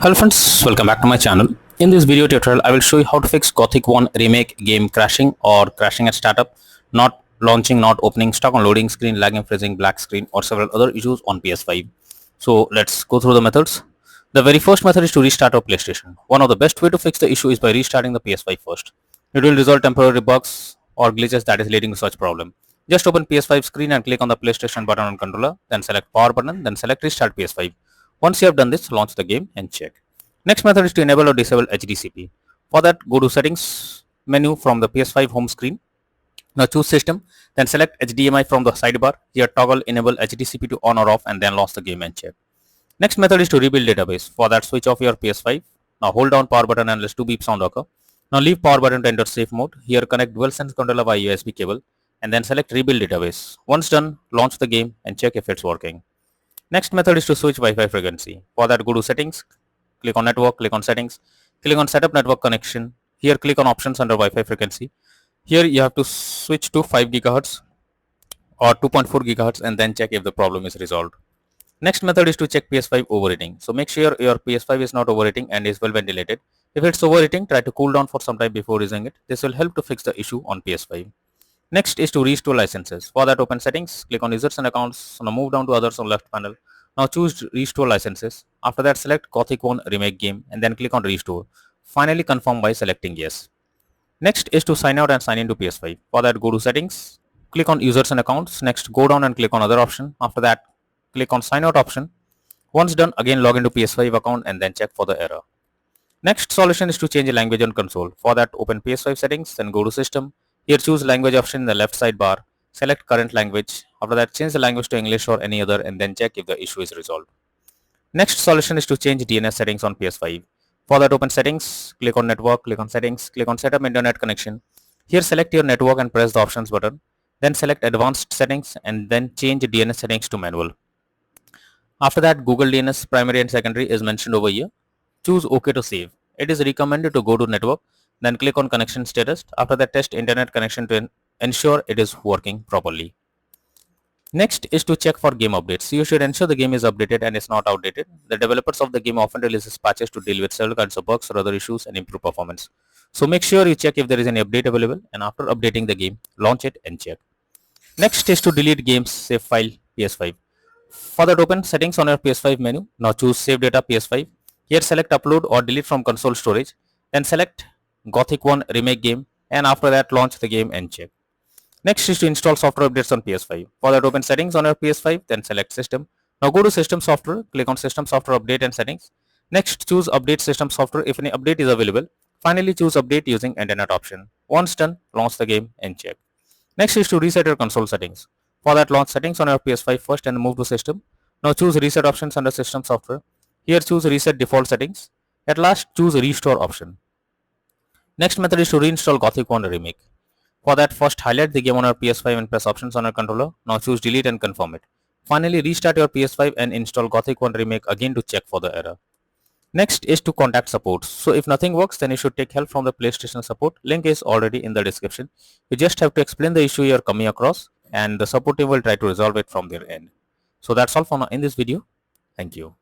Hello friends, welcome back to my channel. In this video tutorial, I will show you how to fix Gothic 1 remake game crashing or crashing at startup, not launching, not opening, stuck on loading screen, lagging, freezing, black screen or several other issues on PS5. So let's go through the methods. The very first method is to restart your PlayStation. One of the best way to fix the issue is by restarting the PS5 first. It will resolve temporary bugs or glitches that is leading to such problem. Just open PS5 screen and click on the PlayStation button on controller, then select power button, then select restart PS5. Once you have done this, launch the game and check. Next method is to enable or disable HDCP. For that, go to settings menu from the PS5 home screen. Now choose system, then select HDMI from the sidebar. Here toggle enable HDCP to on or off and then launch the game and check. Next method is to rebuild database. For that, switch off your PS5. Now hold down power button and let 2 beep sound occur. Now leave power button to enter safe mode. Here connect DualSense controller via USB cable and then select rebuild database. Once done, launch the game and check if it's working. Next method is to switch Wi-Fi frequency. For that, go to settings, click on network, click on settings, click on setup network connection. Here click on options under Wi-Fi frequency. Here you have to switch to 5 GHz or 2.4 GHz and then check if the problem is resolved. Next method is to check PS5 overheating. So make sure your PS5 is not overheating and is well ventilated. If it's overheating, try to cool down for some time before using it. This will help to fix the issue on PS5. Next is to restore licenses. For that, open settings, click on users and accounts. Now move down to others on left panel. Now choose restore licenses. After that, select Gothic 1 remake game and then click on restore. Finally confirm by selecting yes. Next is to sign out and sign into PS5. For that, go to settings, click on users and accounts. Next, go down and click on other option. After that, click on sign out option. Once done, again log into PS5 account and then check for the error. Next solution is to change the language on console. For that, open PS5 settings, then go to system. Here choose language option in the left sidebar. Select current language. After that, change the language to English or any other and then check if the issue is resolved. Next solution is to change DNS settings on PS5. For that, open settings, click on network, click on settings, click on setup internet connection. Here select your network and press the options button. Then select advanced settings and then change DNS settings to manual. After that, Google DNS primary and secondary is mentioned over here. Choose OK to save. It is recommended to go to network, then click on connection status. After that, test internet connection to ensure it is working properly. Next is to check for game updates. You should ensure the game is updated and is not outdated. The developers of the game often releases patches to deal with several kinds of bugs or other issues and improve performance. So make sure you check if there is any update available and after updating the game, launch it and check. Next is to delete games save file PS5. For that, open settings on your PS5 menu. Now choose save data PS5. Here select upload or delete from console storage. Then select Gothic 1 remake game and after that launch the game and check. Next is to install software updates on PS5. For that, open settings on your PS5, then select system. Now go to system software, click on system software update and settings. Next choose update system software if any update is available. Finally choose update using internet option. Once done, launch the game and check. Next is to reset your console settings. For that, launch settings on your PS5 first and move to system. Now choose reset options under system software. Here choose reset default settings. At last choose restore option. Next method is to reinstall Gothic 1 remake. For that, first highlight the game on your PS5 and press options on your controller. Now choose delete and confirm it. Finally restart your PS5 and install Gothic 1 remake again to check for the error. Next is to contact support. So if nothing works, then you should take help from the PlayStation support. Link is already in the description. You just have to explain the issue you are coming across and the support team will try to resolve it from their end. So that's all for now in this video. Thank you.